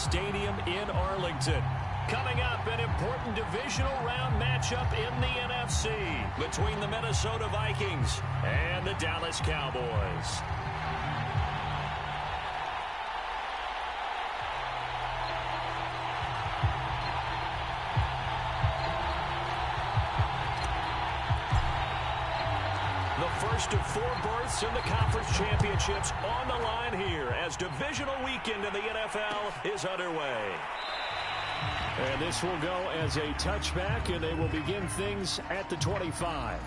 Stadium in Arlington. Coming up, an important divisional round matchup in the NFC between the Minnesota Vikings and the Dallas Cowboys. The first of 4 berths in the conference championships on the line here as divisional weekend in the NFL is underway. And this will go as a touchback, and they will begin things at the 25.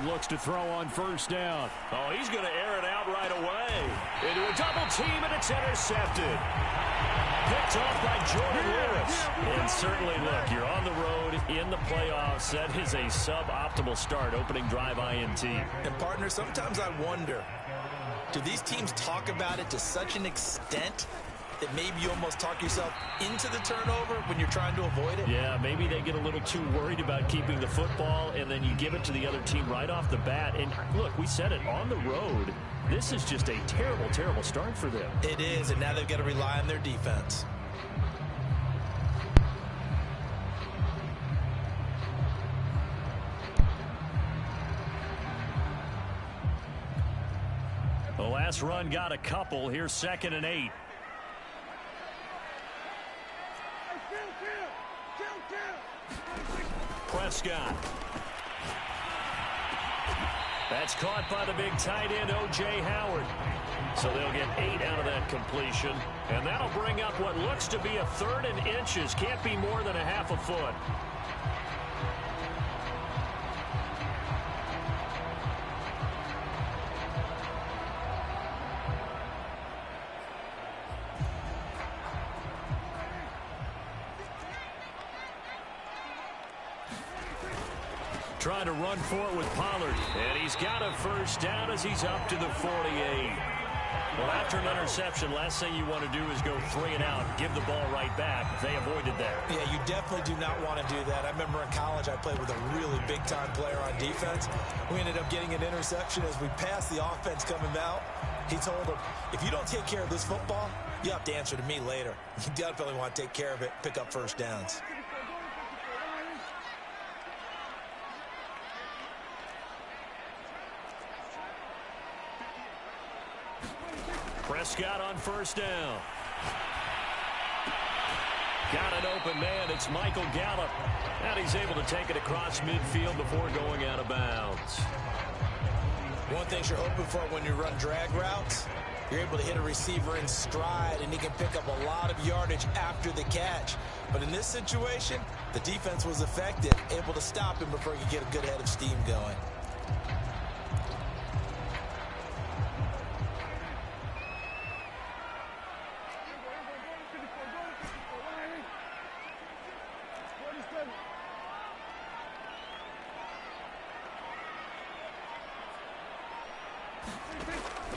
Looks to throw on first down. Oh, he's going to air it out right away. Into a double team, and it's intercepted. Picked off by Jordan Lewis. And certainly, look, you're on the road in the playoffs. That is a suboptimal start, opening drive INT. And, partner, sometimes I wonder, do these teams talk about it to such an extent that maybe you almost talk yourself into the turnover when you're trying to avoid it? Yeah, maybe they get a little too worried about keeping the football, and then you give it to the other team right off the bat. And look, we said it, on the road, this is just a terrible, terrible start for them. It is, and now they've got to rely on their defense. The last run got a couple. Here's 2nd and 8. Prescott. That's caught by the big tight end, O.J. Howard. So they'll get 8 out of that completion. And that'll bring up what looks to be a 3rd and inches. Can't be more than a half a foot. Trying to run for it with Pollard. And he's got a first down as he's up to the 48. Well, after an interception, last thing you want to do is go 3 and out, give the ball right back. They avoided that. Yeah, you definitely do not want to do that. I remember in college I played with a really big-time player on defense. We ended up getting an interception as we passed the offense coming out. He told him, if you don't take care of this football, you have to answer to me later. You definitely want to take care of it, pick up first downs. Prescott on first down. Got an open man. It's Michael Gallup. And he's able to take it across midfield before going out of bounds. One thing you're hoping for when you run drag routes, you're able to hit a receiver in stride, and he can pick up a lot of yardage after the catch. But in this situation, the defense was effective, able to stop him before he could get a good head of steam going.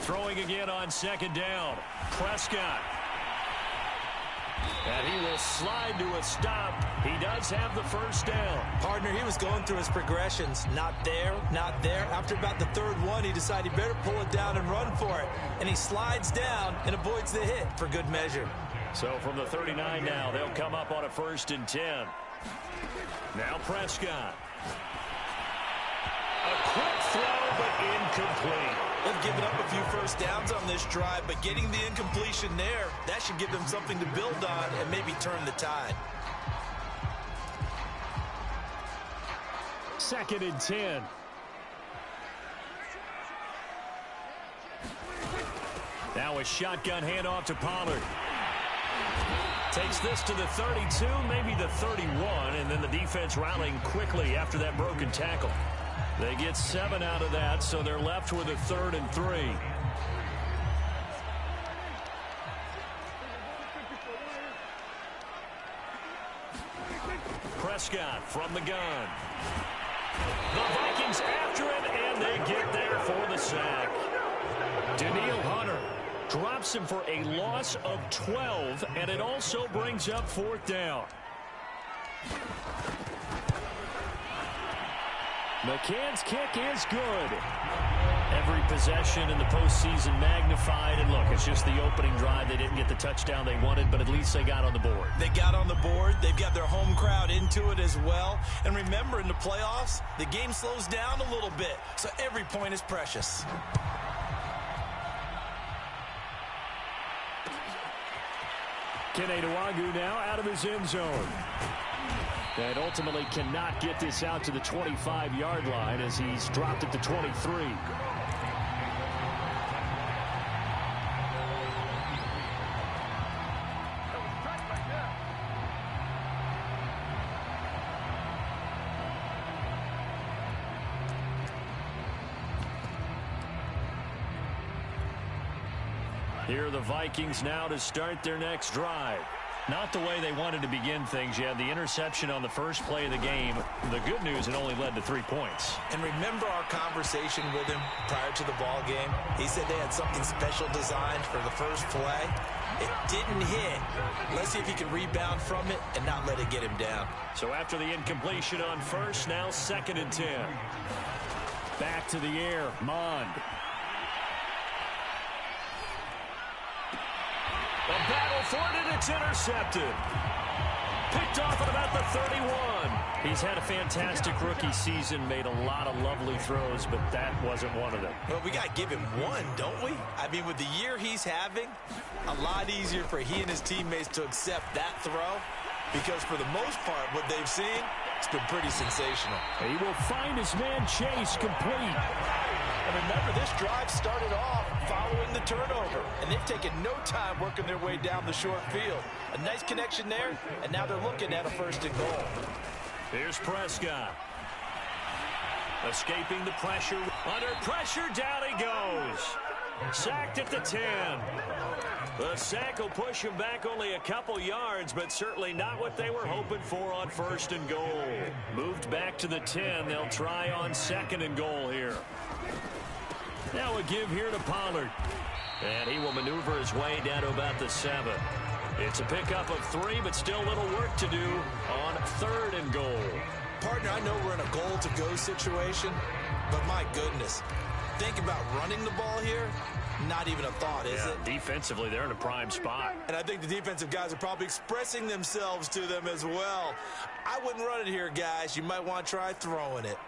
Throwing again on 2nd down. Prescott. And he will slide to a stop. He does have the first down. Partner, he was going through his progressions. Not there, not there. After about the 3rd one, he decided he better pull it down and run for it. And he slides down and avoids the hit for good measure. So from the 39 now, they'll come up on a 1st and 10. Now Prescott. A quick throw, but incomplete. They've given up a few first downs on this drive, but getting the incompletion there, that should give them something to build on and maybe turn the tide. 2nd and 10. Now a shotgun handoff to Pollard. Takes this to the 32, maybe the 31, and then the defense rallying quickly after that broken tackle. They get 7 out of that, so they're left with a 3rd and 3. Prescott from the gun. The Vikings after it, puts them for a loss of 12, and it also brings up 4th down. McCann's kick is good. Every possession in the postseason magnified. And look, it's just the opening drive. They didn't get the touchdown they wanted, but at least they got on the board. They got on the board. They've got their home crowd into it as well. And remember, in the playoffs, the game slows down a little bit, so every point is precious. Keneduagu now out of his end zone. And ultimately cannot get this out to the 25-yard line as he's dropped it to 23. Here are the Vikings now to start their next drive. Not the way they wanted to begin things. You had the interception on the first play of the game. The good news, it only led to 3 points. And remember our conversation with him prior to the ball game? He said they had something special designed for the first play. It didn't hit. Let's see if he can rebound from it and not let it get him down. So after the incompletion on first, now 2nd and 10. Back to the air, Mond. A battle for it, and it's intercepted. Picked off at about the 31. He's had a fantastic rookie season, made a lot of lovely throws, but that wasn't one of them. Well, we got to give him one, don't we? I mean, with the year he's having, a lot easier for he and his teammates to accept that throw, because for the most part, what they've seen, it's been pretty sensational. He will find his man Chase complete. And remember, this drive started off following the turnover, and they've taken no time working their way down the short field. A nice connection there, and now they're looking at a 1st and goal. Here's Prescott. Escaping the pressure. Under pressure, down he goes. Sacked at the 10. The sack will push him back only a couple yards, but certainly not what they were hoping for on 1st and goal. Moved back to the 10. They'll try on 2nd and goal here. Now a give here to Pollard. And he will maneuver his way down to about the 7. It's a pickup of 3, but still a little work to do on 3rd and goal. Partner, I know we're in a goal-to-go situation, but my goodness, think about running the ball here. Not even a thought, is it? Defensively, they're in a prime spot. And I think the defensive guys are probably expressing themselves to them as well. I wouldn't run it here, guys. You might want to try throwing it.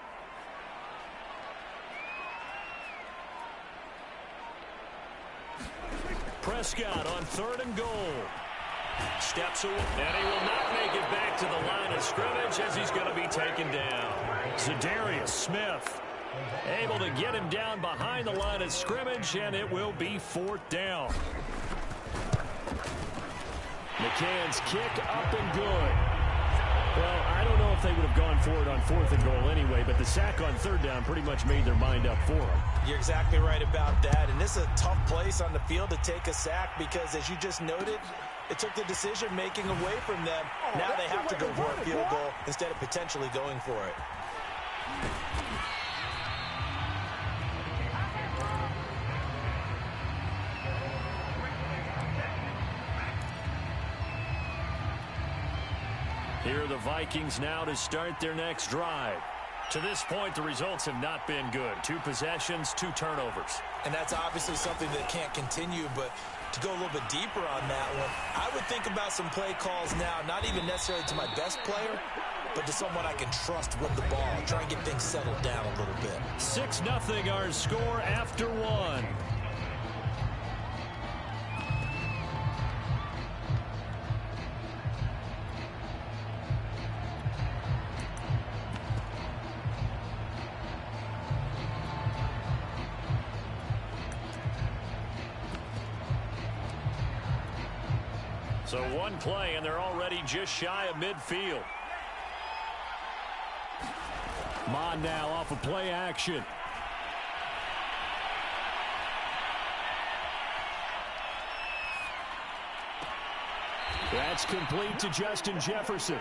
Prescott on 3rd and goal. Steps away, and he will not make it back to the line of scrimmage as he's going to be taken down. Zadarius Smith able to get him down behind the line of scrimmage, and it will be 4th down. McCann's kick up and good. Well, I don't know if they would have gone for it on 4th and goal anyway, but the sack on 3rd down pretty much made their mind up for them. You're exactly right about that, and this is a tough place on the field to take a sack because, as you just noted, it took the decision-making away from them. Now they have to go for a field goal instead of potentially going for it. Here are the Vikings now to start their next drive. To this point, the results have not been good. 2 possessions, 2 turnovers. And that's obviously something that can't continue, but to go a little bit deeper on that one, I would think about some play calls now, not even necessarily to my best player, but to someone I can trust with the ball. Try and get things settled down a little bit. 6-0 our score after 1. So 1 play, and they're already just shy of midfield. Mond now off of play action. That's complete to Justin Jefferson.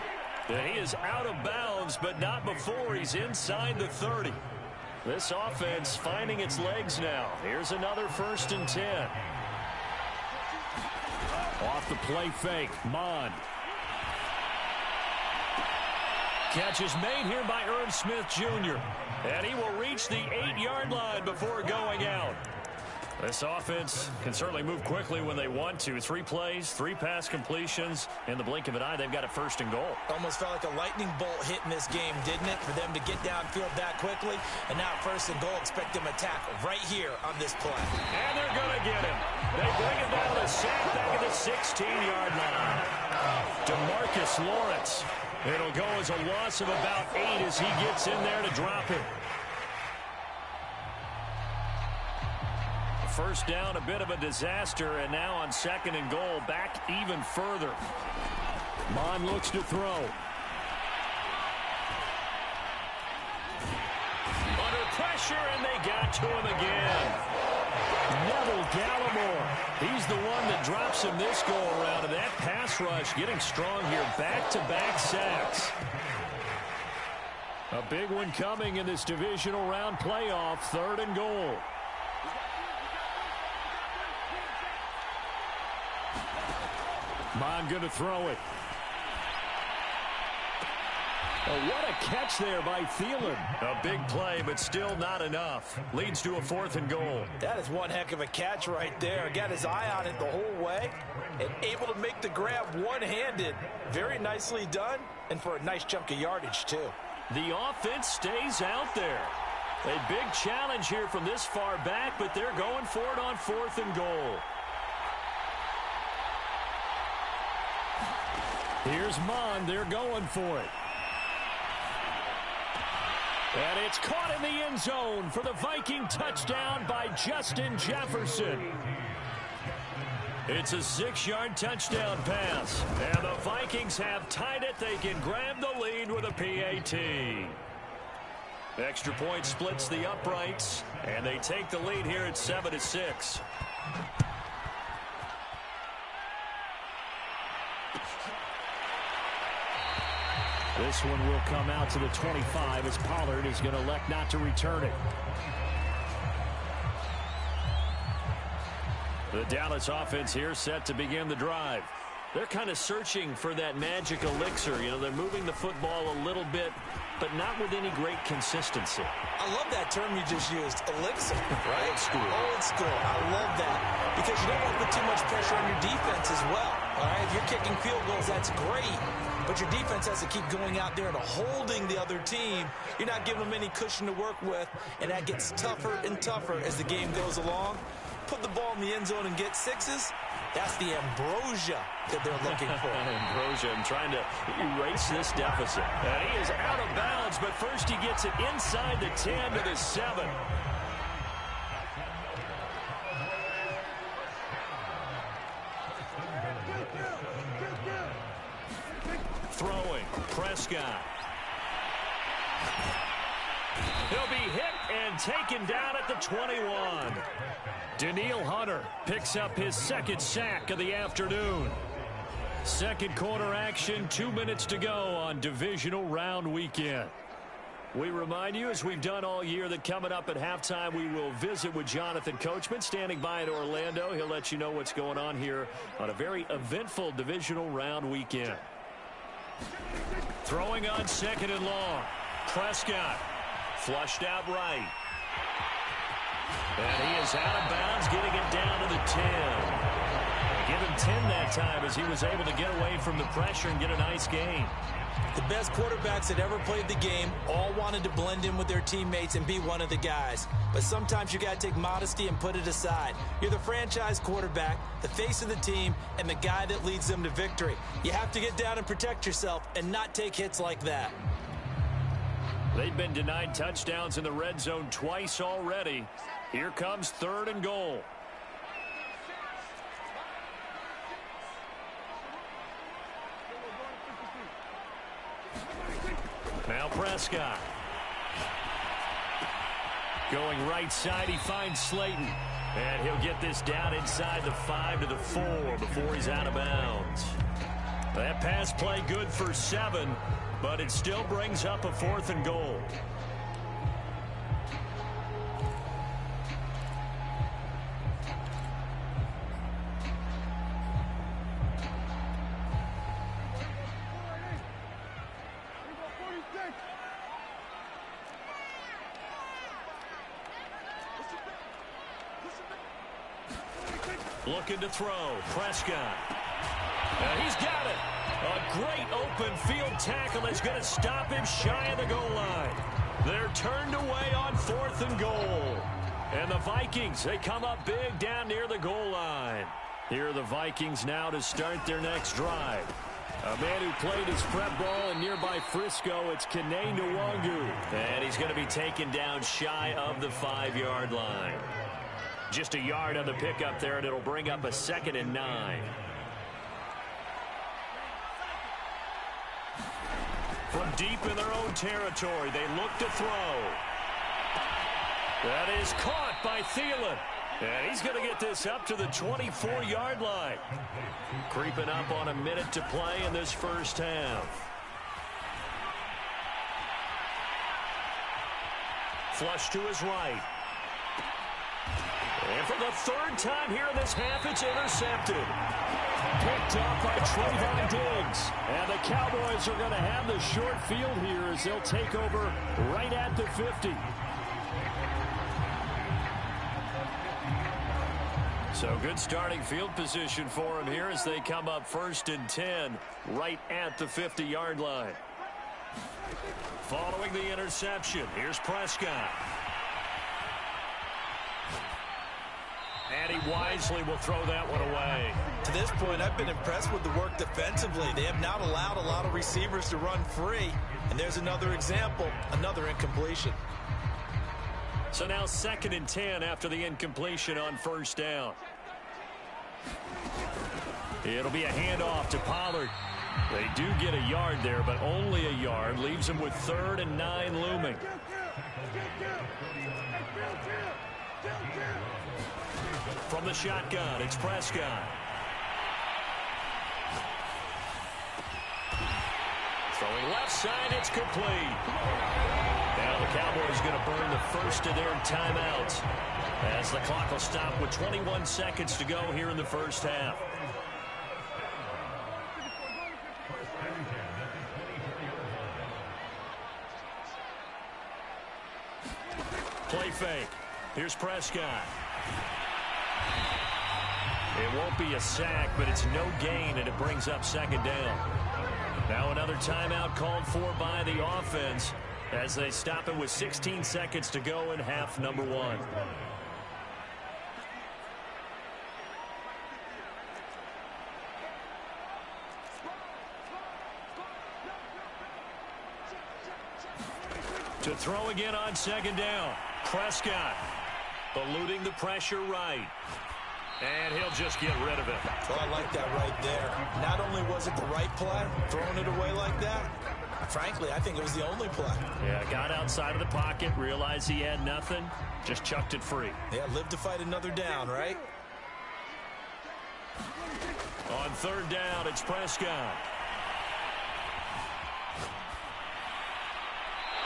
And he is out of bounds, but not before he's inside the 30. This offense finding its legs now. Here's another 1st and 10. Off the play fake, Mond. Catch is made here by Irv Smith Jr. And he will reach the 8-yard line before going out. This offense can certainly move quickly when they want to. 3 plays, 3 pass completions. In the blink of an eye, they've got a 1st and goal. Almost felt like a lightning bolt hit in this game, didn't it? For them to get downfield that quickly. And now 1st and goal, expect them to tackle right here on this play. And they're going to get him. They bring him down to sack back at the 16-yard line. DeMarcus Lawrence. It'll go as a loss of about 8 as he gets in there to drop it. First down, a bit of a disaster, and now on 2nd and goal, back even further. Mond looks to throw. Under pressure, and they got to him again. Neville Gallimore. He's the one that drops him this go-around, and that pass rush getting strong here. Back-to-back sacks. A big one coming in this divisional round playoff, 3rd and goal. Mond going to throw it. Oh, what a catch there by Thielen. A big play, but still not enough. Leads to a 4th and goal. That is one heck of a catch right there. Got his eye on it the whole way and able to make the grab one-handed. Very nicely done, and for a nice chunk of yardage, too. The offense stays out there. A big challenge here from this far back, but they're going for it on 4th and goal. Here's Mond. They're going for it. And it's caught in the end zone for the Viking touchdown by Justin Jefferson. It's a 6-yard touchdown pass. And the Vikings have tied it. They can grab the lead with a PAT. Extra point splits the uprights. And they take the lead here at 7-6. This one will come out to the 25 as Pollard is going to elect not to return it. The Dallas offense here set to begin the drive. They're kind of searching for that magic elixir. You know, they're moving the football a little bit, but not with any great consistency. I love that term you just used, elixir, right? Old school. Old school. I love that because you don't want to put too much pressure on your defense as well. All right, if you're kicking field goals, that's great. But your defense has to keep going out there and holding the other team. You're not giving them any cushion to work with, and that gets tougher and tougher as the game goes along. Put the ball in the end zone and get 6s. That's the ambrosia that they're looking for. Ambrosia, I'm trying to erase this deficit. And he is out of bounds, but first he gets it inside the 10 to the 7. Throwing, Prescott. He'll be hit and taken down at the 21. Danielle Hunter picks up his 2nd sack of the afternoon. 2nd quarter action, 2 minutes to go on divisional round weekend. We remind you, as we've done all year, that coming up at halftime, we will visit with Jonathan Coachman, standing by in Orlando. He'll let you know what's going on here on a very eventful divisional round weekend. Throwing on 2nd and long. Prescott flushed out right. And he is out of bounds, getting it down to the 10. Give him 10 that time as he was able to get away from the pressure and get a nice gain. The best quarterbacks that ever played the game all wanted to blend in with their teammates and be one of the guys. But sometimes you got to take modesty and put it aside. You're the franchise quarterback, the face of the team, and the guy that leads them to victory. You have to get down and protect yourself and not take hits like that. They've been denied touchdowns in the red zone twice already. Here comes 3rd and goal. Now Prescott. Going right side, he finds Slayton. And he'll get this down inside the 5 to the 4 before he's out of bounds. That pass play good for 7, but it still brings up a 4th and goal. Looking to throw. Prescott. He's got it. A great open field tackle that's going to stop him shy of the goal line. They're turned away on 4th and goal. And the Vikings, they come up big down near the goal line. Here are the Vikings now to start their next drive. A man who played his prep ball in nearby Frisco, it's Kene Nwangu. And he's going to be taken down shy of the 5-yard line. Just a yard on the pickup there, and it'll bring up a 2nd and 9. From deep in their own territory, they look to throw. That is caught by Thielen. And he's going to get this up to the 24-yard line. Creeping up on a minute to play in this first half. Flush to his right. And for the 3rd time here in this half, it's intercepted. Picked up by Trayvon Diggs. And the Cowboys are going to have the short field here as they'll take over right at the 50. So good starting field position for him here as they come up 1st and 10 right at the 50-yard line. Following the interception, here's Prescott. And he wisely will throw that one away. To this point, I've been impressed with the work defensively. They have not allowed a lot of receivers to run free. And there's another example, another incompletion. So now 2nd and 10 after the incompletion on 1st down. It'll be a handoff to Pollard. They do get a yard there, but only a yard. Leaves them with 3rd and 9 looming. From the shotgun, it's Prescott. Throwing left side, it's complete. Now the Cowboys going to burn the first of their timeouts as the clock will stop with 21 seconds to go here in the first half. Play fake. Here's Prescott. It won't be a sack, but it's no gain, and it brings up 2nd down. Now another timeout called for by the offense as they stop it with 16 seconds to go in half number 1. To throw again on 2nd down. Prescott eluding the pressure right. And he'll just get rid of it. Well, I like that right there. Not only was it the right play, throwing it away like that, frankly, I think it was the only play. Yeah, got outside of the pocket, realized he had nothing, just chucked it free. Yeah, live to fight another down, right? On 3rd down, it's Prescott.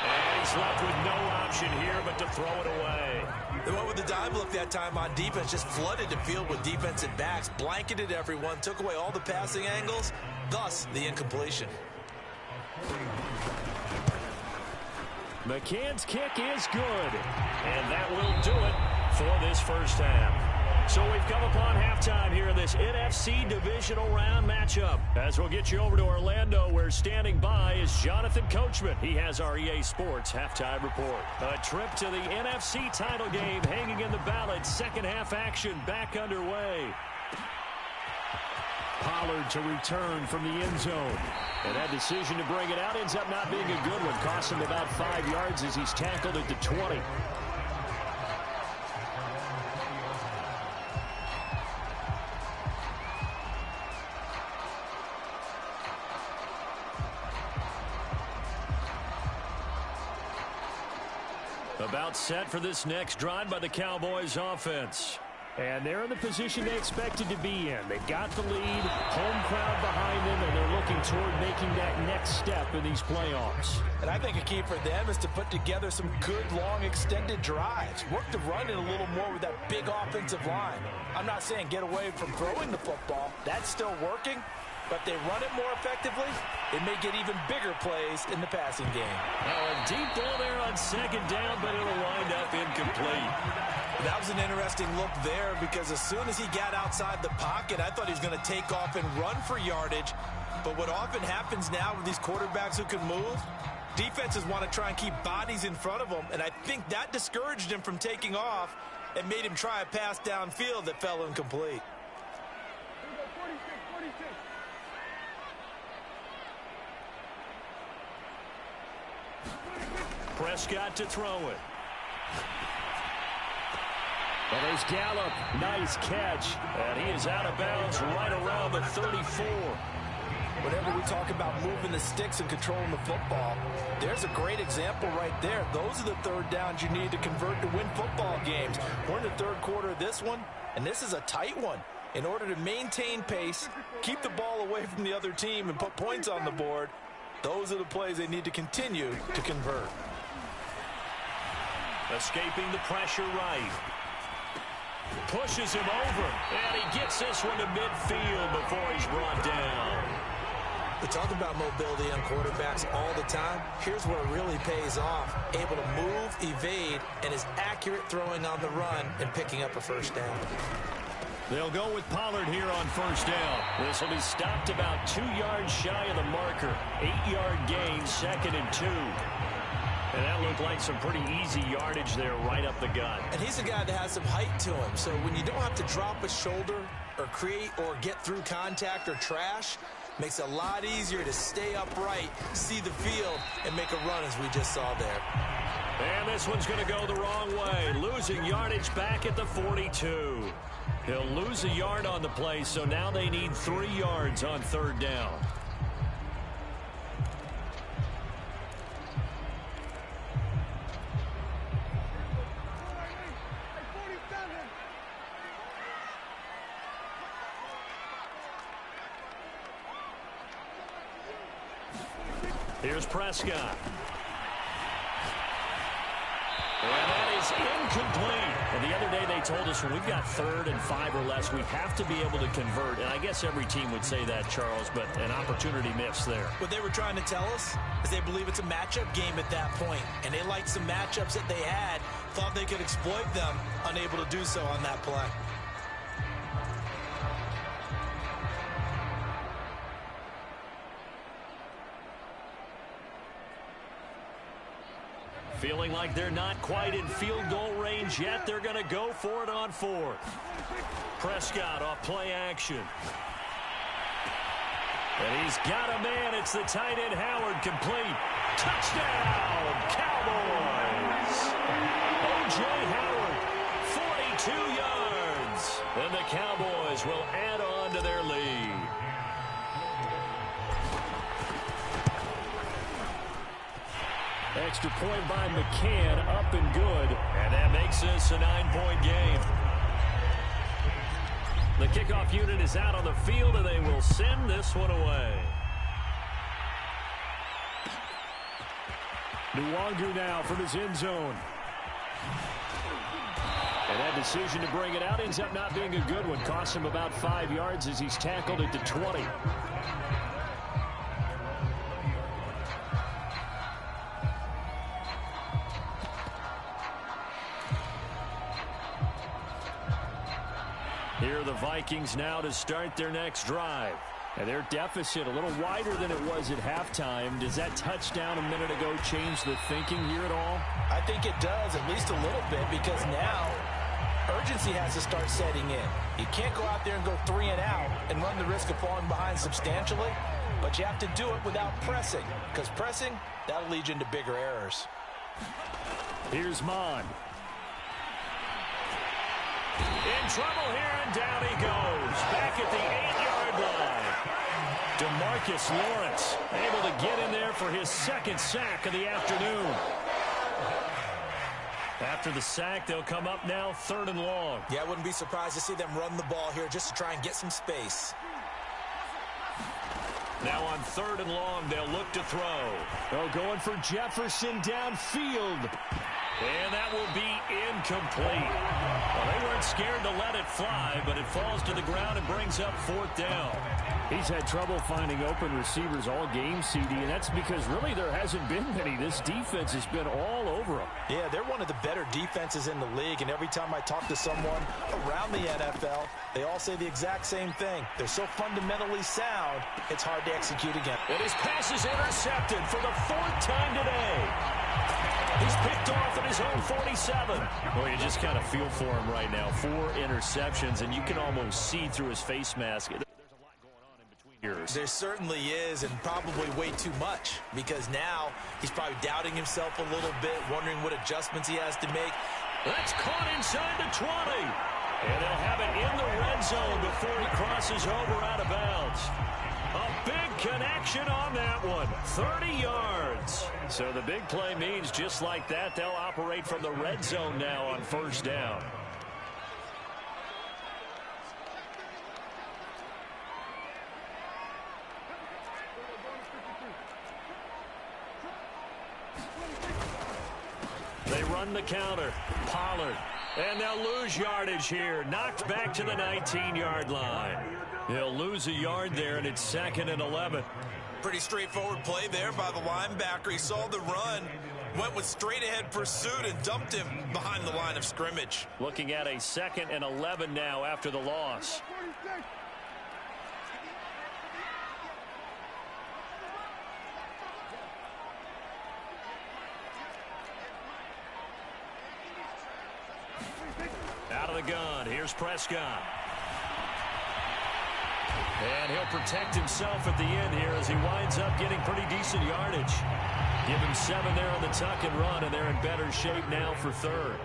And he's left with no option here but to throw it away. They went with the dive look that time on defense, just flooded the field with defensive backs, blanketed everyone, took away all the passing angles, thus the incompletion. McCann's kick is good, and that will do it for this first half. So we've come upon halftime here in this NFC divisional round matchup. As we'll get you over to Orlando, where standing by is Jonathan Coachman. He has our EA Sports halftime report. A trip to the NFC title game hanging in the balance. Second half action back underway. Pollard to return from the end zone. And that decision to bring it out ends up not being a good one. Cost him about 5 yards as he's tackled at the 20. About set for this next drive by the Cowboys offense. And they're in the position they expected to be in. They've got the lead, home crowd behind them, and they're looking toward making that next step in these playoffs. And I think a key for them is to put together some good, long, extended drives. Work the run in a little more with that big offensive line. I'm not saying get away from throwing the football. That's still working. But they run it more effectively, it may get even bigger plays in the passing game. Now a deep ball there on 2nd down, but it'll wind up incomplete. That was an interesting look there because as soon as he got outside the pocket, I thought he was going to take off and run for yardage. But what often happens now with these quarterbacks who can move, defenses want to try and keep bodies in front of them, and I think that discouraged him from taking off and made him try a pass downfield that fell incomplete. Prescott to throw it. Well, there's Gallup. Nice catch. And he is out of bounds right around the 34. Whenever we talk about moving the sticks and controlling the football, there's a great example right there. Those are the third downs you need to convert to win football games. We're in the third quarter of this one, and this is a tight one. In order to maintain pace, keep the ball away from the other team, and put points on the board, those are the plays they need to continue to convert. Escaping the pressure right. Pushes him over, and he gets this one to midfield before he's brought down. We talk about mobility on quarterbacks all the time. Here's where it really pays off. Able to move, evade, and is accurate throwing on the run and picking up a first down. They'll go with Pollard here on first down. This will be stopped about 2 yards shy of the marker. 8-yard gain, 2nd and 2. And that looked like some pretty easy yardage there right up the gut. And he's a guy that has some height to him. So when you don't have to drop a shoulder or create or get through contact or trash, makes it a lot easier to stay upright, see the field, and make a run as we just saw there. And this one's going to go the wrong way. Losing yardage back at the 42. He'll lose a yard on the play, so now they need 3 yards on third down. Here's Prescott. And that is incomplete. And the other day they told us when we've got 3rd and 5 or less, we have to be able to convert. And I guess every team would say that, Charles, but an opportunity missed there. What they were trying to tell us is they believe it's a matchup game at that point. And they liked some matchups that they had, thought they could exploit them, unable to do so on that play. Feeling like they're not quite in field goal range yet. They're going to go for it on 4th. Prescott off play action. And he's got a man. It's the tight end Howard, complete. Touchdown, Cowboys. O.J. Howard, 42 yards. And the Cowboys will add on to their lead. Extra point by McCann, up and good. And that makes this a 9-point game. The kickoff unit is out on the field, and they will send this one away. Nwangu now from his end zone. And that decision to bring it out ends up not being a good one. Costs him about 5 yards as he's tackled at the 20. Here are the Vikings now to start their next drive. And their deficit a little wider than it was at halftime. Does that touchdown a minute ago change the thinking here at all? I think it does, at least a little bit, because now urgency has to start setting in. You can't go out there and go 3 and out and run the risk of falling behind substantially, but you have to do it without pressing, because pressing, that'll lead you into bigger errors. Here's Mon. In trouble here, and down he goes. Back at the 8-yard line. DeMarcus Lawrence able to get in there for his 2nd sack of the afternoon. After the sack, they'll come up now 3rd and long. Yeah, I wouldn't be surprised to see them run the ball here just to try and get some space. Now on 3rd and long, they'll look to throw. Oh, going for Jefferson downfield. And that will be incomplete. Well, they weren't scared to let it fly, but it falls to the ground and brings up 4th down. He's had trouble finding open receivers all game, CD, and that's because really there hasn't been many. This defense has been all over him. Yeah, they're one of the better defenses in the league, and every time I talk to someone around the NFL, they all say the exact same thing. They're so fundamentally sound, it's hard to execute against. And his pass is intercepted for the 4th time today. He's picked off at his own 47. Well, you just kind of feel for him right now. 4 interceptions, and you can almost see through his face mask. There's a lot going on in between years. There certainly is, and probably way too much, because now he's probably doubting himself a little bit, wondering what adjustments he has to make. That's caught inside the 20. And they'll have it in the red zone before he crosses over out of bounds. A big connection on that one. 30 yards. So the big play means just like that, they'll operate from the red zone now on 1st down. They run the counter. Pollard. And they'll lose yardage here. Knocked back to the 19-yard line. They'll lose a yard there, and it's 2nd and 11. Pretty straightforward play there by the linebacker. He saw the run, went with straight-ahead pursuit, and dumped him behind the line of scrimmage. Looking at a 2nd and 11 now after the loss. Out of the gun, here's Prescott. And he'll protect himself at the end here as he winds up getting pretty decent yardage. Give him 7 there on the tuck and run, and they're in better shape now for 3rd.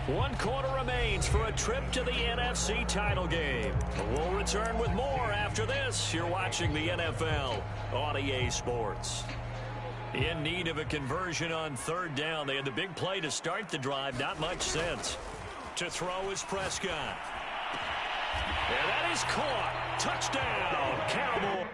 One quarter remains for a trip to the NFC title game. We'll return with more after this. You're watching the NFL on EA Sports. In need of a conversion on 3rd down. They had the big play to start the drive. Not much sense. To throw is Prescott. And that is caught. Touchdown, Cowboys.